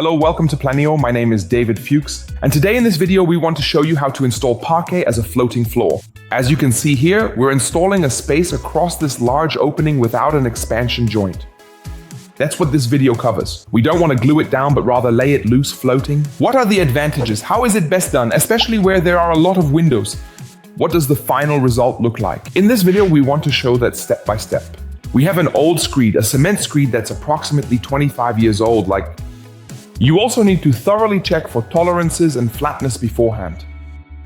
Hello, welcome to Planeo. My name is David Fuchs, and today in this video we want to show you how to install Parquet as a floating floor. As you can see here, we're installing a space across this large opening without an expansion joint. That's what this video covers. We don't want to glue it down, but rather lay it loose floating. What are the advantages? How is it best done, especially where there are a lot of windows? What does the final result look like? In this video, we want to show that step by step. We have an old screed, a cement screed that's approximately 25 years old. You also need to thoroughly check for tolerances and flatness beforehand.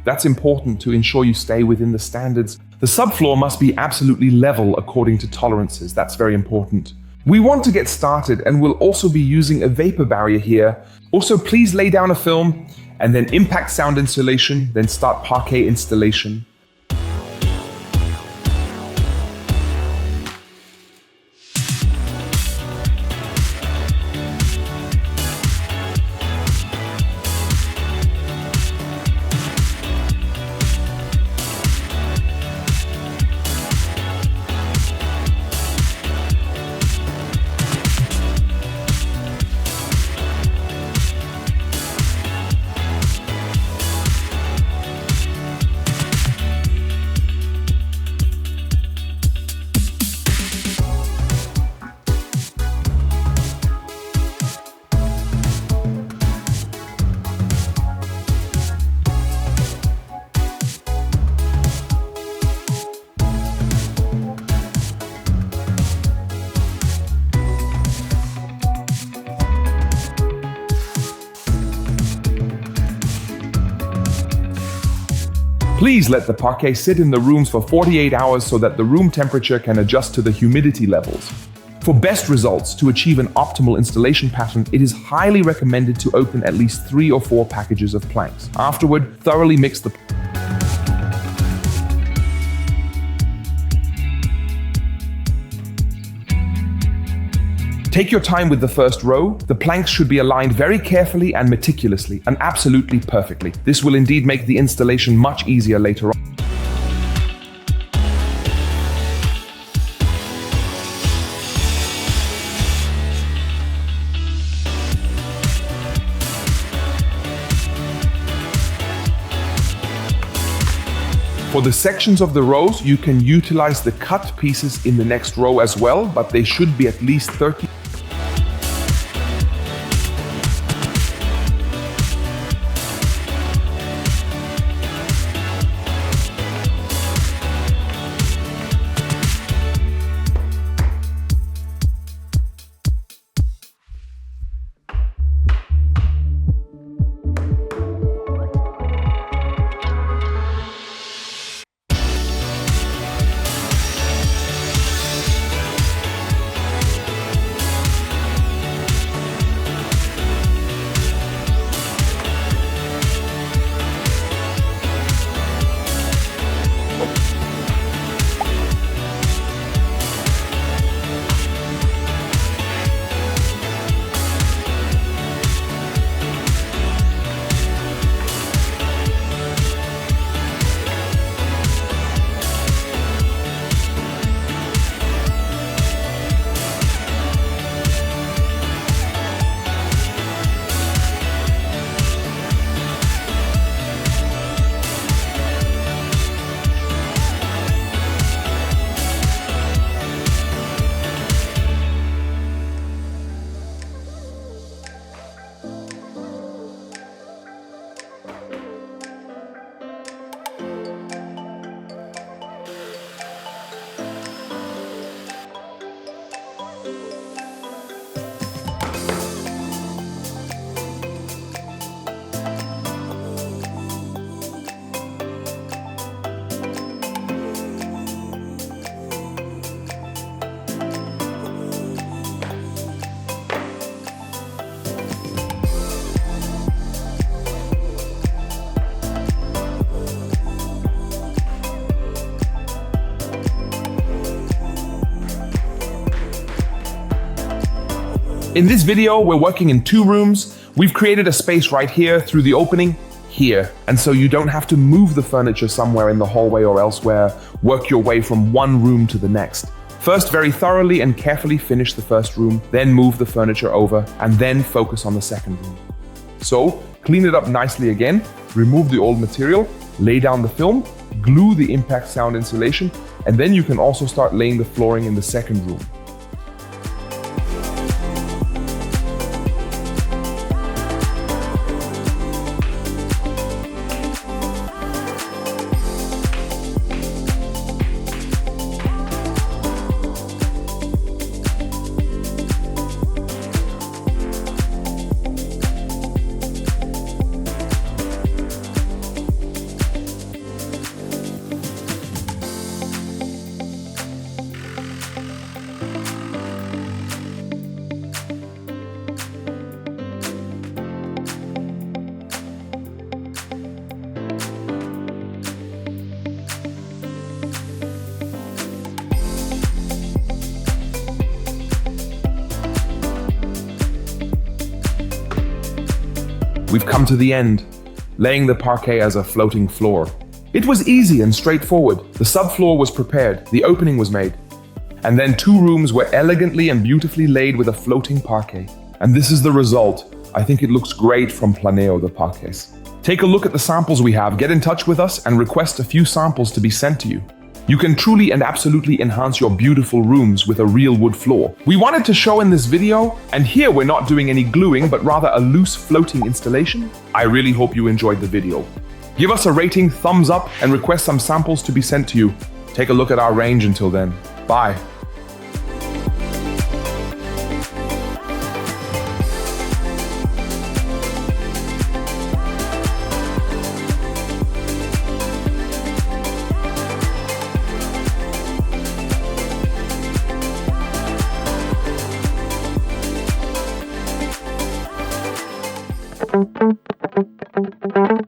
That's important to ensure you stay within the standards. The subfloor must be absolutely level according to tolerances. That's very important. We want to get started and we'll also be using a vapor barrier here. Also, please lay down a film and then impact sound insulation, then start Parquet installation. Please let the Parquet sit in the rooms for 48 hours so that the room temperature can adjust to the humidity levels. For best results, to achieve an optimal installation pattern, it is highly recommended to open at least 3 or 4 packages of planks. Afterward, thoroughly mix the Take your time with the first row. The planks should be aligned very carefully and meticulously, and absolutely perfectly. This will indeed make the installation much easier later on. For the sections of the rows, you can utilize the cut pieces in the next row as well, but they should be at least 30. In this video, we're working in 2 rooms. We've created a space right here through the opening here. And so you don't have to move the furniture somewhere in the hallway or elsewhere, work your way from one room to the next. First, very thoroughly and carefully finish the first room, then move the furniture over, and then focus on the second room. So, clean it up nicely again, remove the old material, lay down the film, glue the impact sound insulation, and then you can also start laying the flooring in the second room. We've come to the end, laying the parquet as a floating floor. It was easy and straightforward. The subfloor was prepared, the opening was made. And then 2 rooms were elegantly and beautifully laid with a floating parquet. And this is the result. I think it looks great from Planeo, the parquets. Take a look at the samples we have, get in touch with us, and request a few samples to be sent to you. You can truly and absolutely enhance your beautiful rooms with a real wood floor. We wanted to show in this video, and here we're not doing any gluing, but rather a loose floating installation. I really hope you enjoyed the video. Give us a rating, thumbs up, and request some samples to be sent to you. Take a look at our range until then. Bye. Thank you.